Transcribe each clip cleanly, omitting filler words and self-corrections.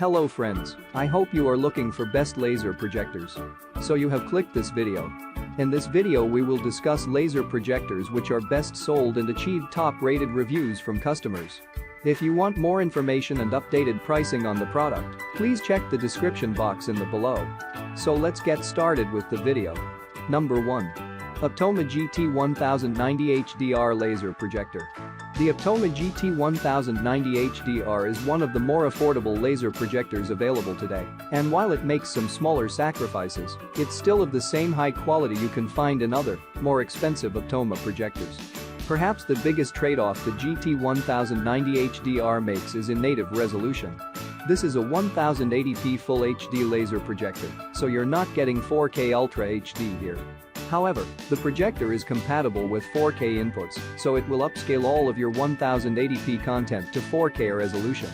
Hello friends, I hope you are looking for best laser projectors. So you have clicked this video. In this video we will discuss laser projectors which are best sold and achieved top-rated reviews from customers. If you want more information and updated pricing on the product, please check the description box in the below. So let's get started with the video. Number 1. Optoma GT1090 HDR Laser Projector. The Optoma GT1090 HDR is one of the more affordable laser projectors available today, and while it makes some smaller sacrifices, it's still of the same high quality you can find in other, more expensive Optoma projectors. Perhaps the biggest trade-off the GT1090 HDR makes is in native resolution. This is a 1080p Full HD laser projector, so you're not getting 4K Ultra HD here. However, the projector is compatible with 4K inputs, so it will upscale all of your 1080p content to 4K resolution.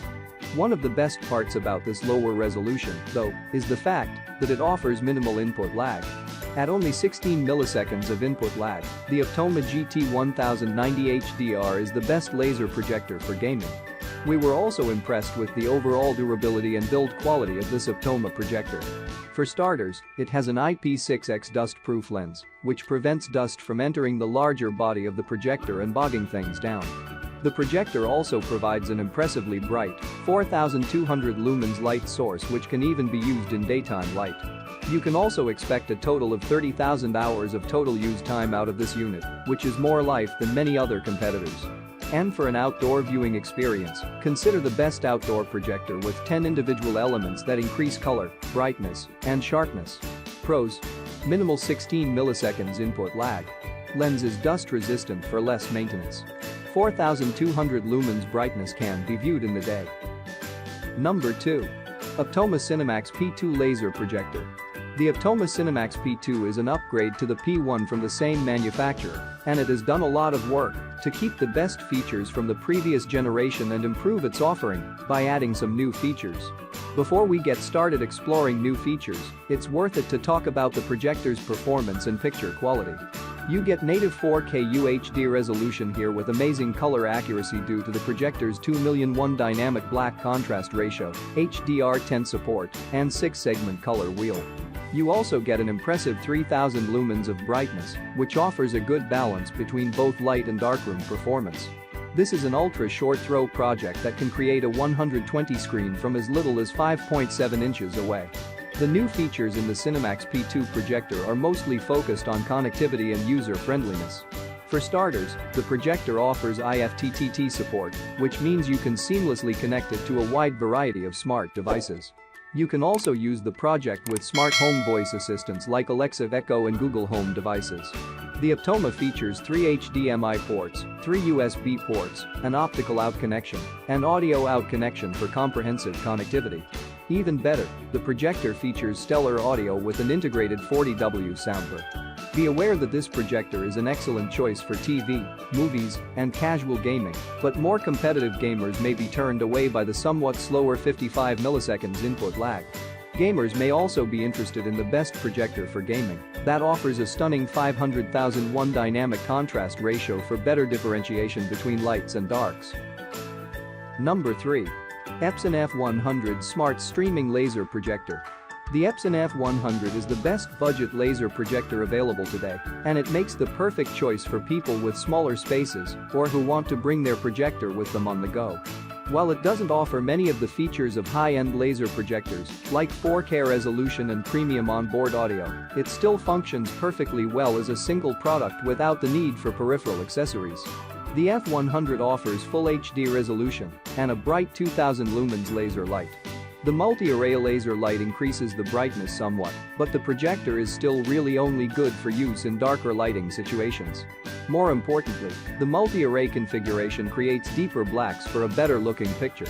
One of the best parts about this lower resolution, though, is the fact that it offers minimal input lag. At only 16 milliseconds of input lag, the Optoma GT1090 HDR is the best laser projector for gaming. We were also impressed with the overall durability and build quality of this Optoma projector. For starters, it has an IP6X dust-proof lens, which prevents dust from entering the larger body of the projector and bogging things down. The projector also provides an impressively bright, 4200 lumens light source which can even be used in daytime light. You can also expect a total of 30,000 hours of total use time out of this unit, which is more life than many other competitors. And for an outdoor viewing experience, consider the best outdoor projector with 10 individual elements that increase color, brightness, and sharpness. Pros: minimal 16 milliseconds input lag. Lens is dust resistant for less maintenance. 4200 lumens brightness can be viewed in the day. Number 2. Optoma Cinemax P2 Laser Projector. The Optoma Cinemax P2 is an upgrade to the P1 from the same manufacturer, and it has done a lot of work to keep the best features from the previous generation and improve its offering by adding some new features. Before we get started exploring new features, it's worth it to talk about the projector's performance and picture quality. You get native 4K UHD resolution here with amazing color accuracy due to the projector's 2,000,001 dynamic black contrast ratio, HDR10 support, and 6-segment color wheel. You also get an impressive 3000 lumens of brightness, which offers a good balance between both light and darkroom performance. This is an ultra-short throw project that can create a 120 screen from as little as 5.7 inches away. The new features in the Cinemax P2 projector are mostly focused on connectivity and user-friendliness. For starters, the projector offers IFTTT support, which means you can seamlessly connect it to a wide variety of smart devices. You can also use the project with smart home voice assistants like Alexa, Echo, and Google Home devices. The Optoma features 3 HDMI ports, 3 USB ports, an optical out connection, and audio out connection for comprehensive connectivity. Even better, the projector features stellar audio with an integrated 40W soundbar. Be aware that this projector is an excellent choice for TV, movies, and casual gaming, but more competitive gamers may be turned away by the somewhat slower 55 milliseconds input lag. Gamers may also be interested in the best projector for gaming that offers a stunning 500,001 dynamic contrast ratio for better differentiation between lights and darks. Number 3. Epson F100 Smart Streaming Laser Projector. The Epson F100 is the best budget laser projector available today, and it makes the perfect choice for people with smaller spaces or who want to bring their projector with them on the go. While it doesn't offer many of the features of high-end laser projectors, like 4K resolution and premium onboard audio, it still functions perfectly well as a single product without the need for peripheral accessories. The F100 offers Full HD resolution and a bright 2000 lumens laser light. The multi-array laser light increases the brightness somewhat, but the projector is still really only good for use in darker lighting situations. More importantly, the multi-array configuration creates deeper blacks for a better-looking picture.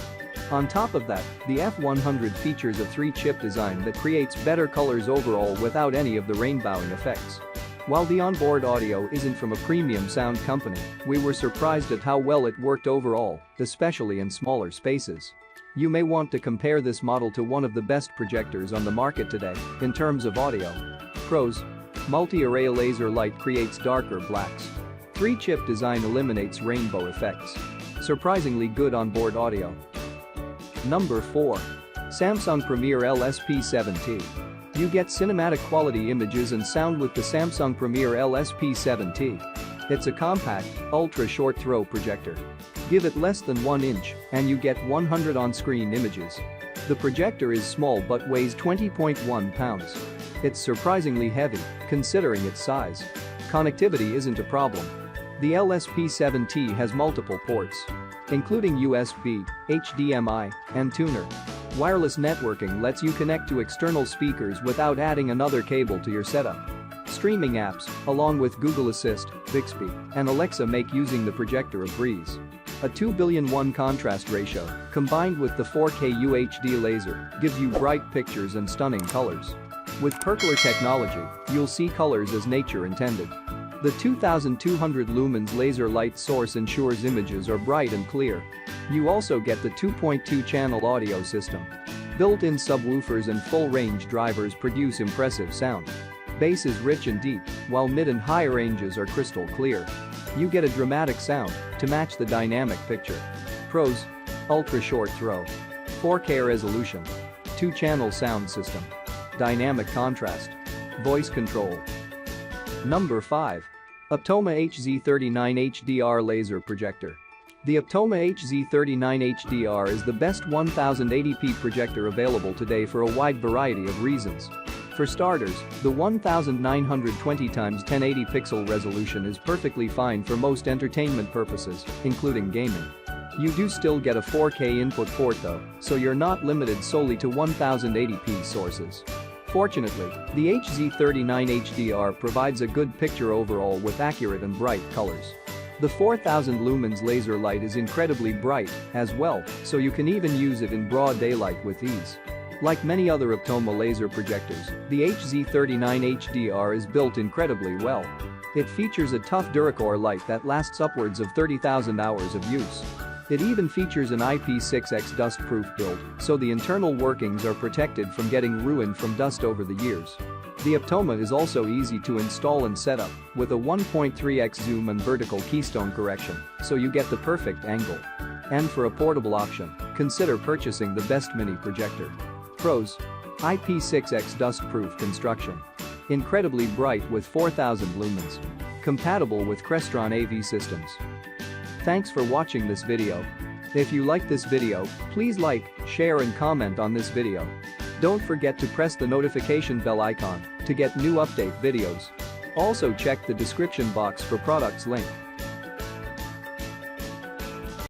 On top of that, the F100 features a 3-chip design that creates better colors overall without any of the rainbowing effects. While the onboard audio isn't from a premium sound company, we were surprised at how well it worked overall, especially in smaller spaces. You may want to compare this model to one of the best projectors on the market today in terms of audio. Pros: multi-array laser light creates darker blacks. 3-chip design eliminates rainbow effects. Surprisingly good onboard audio. Number 4. Samsung Premier LSP7T. You get cinematic quality images and sound with the Samsung Premier LSP7T. It's a compact, ultra-short throw projector. Give it less than 1 inch, and you get 100 on-screen images. The projector is small but weighs 20.1 pounds. It's surprisingly heavy, considering its size. Connectivity isn't a problem. The LSP7T has multiple ports, including USB, HDMI, and tuner. Wireless networking lets you connect to external speakers without adding another cable to your setup. Streaming apps, along with Google Assist, Bixby, and Alexa make using the projector a breeze. A 2:1 contrast ratio, combined with the 4K UHD laser, gives you bright pictures and stunning colors. With percolor technology, you'll see colors as nature intended. The 2200 lumens laser light source ensures images are bright and clear. You also get the 2.2-channel audio system. Built-in subwoofers and full-range drivers produce impressive sound. Bass is rich and deep, while mid and high ranges are crystal clear. You get a dramatic sound to match the dynamic picture. Pros: ultra-short throw, 4K resolution, 2-channel sound system, dynamic contrast, voice control. Number 5. Optoma Hz39 HDR Laser Projector. The Optoma Hz39 HDR is the best 1080p projector available today for a wide variety of reasons. For starters, the 1920x1080 pixel resolution is perfectly fine for most entertainment purposes, including gaming. You do still get a 4K input port though, so you're not limited solely to 1080p sources. Fortunately, the Hz39 HDR provides a good picture overall with accurate and bright colors. The 4000 lumens laser light is incredibly bright as well, so you can even use it in broad daylight with ease. Like many other Optoma laser projectors, the Hz39 HDR is built incredibly well. It features a tough Duracore light that lasts upwards of 30,000 hours of use. It even features an IP6X dust-proof build, so the internal workings are protected from getting ruined from dust over the years. The Optoma is also easy to install and set up, with a 1.3x zoom and vertical keystone correction, so you get the perfect angle. And for a portable option, consider purchasing the best mini projector. Pros: IP6X dust-proof construction. Incredibly bright with 4000 lumens. Compatible with Crestron AV systems. Thanks for watching this video. If you like this video, please like, share and comment on this video. Don't forget to press the notification bell icon to get new update videos. Also check the description box for products link.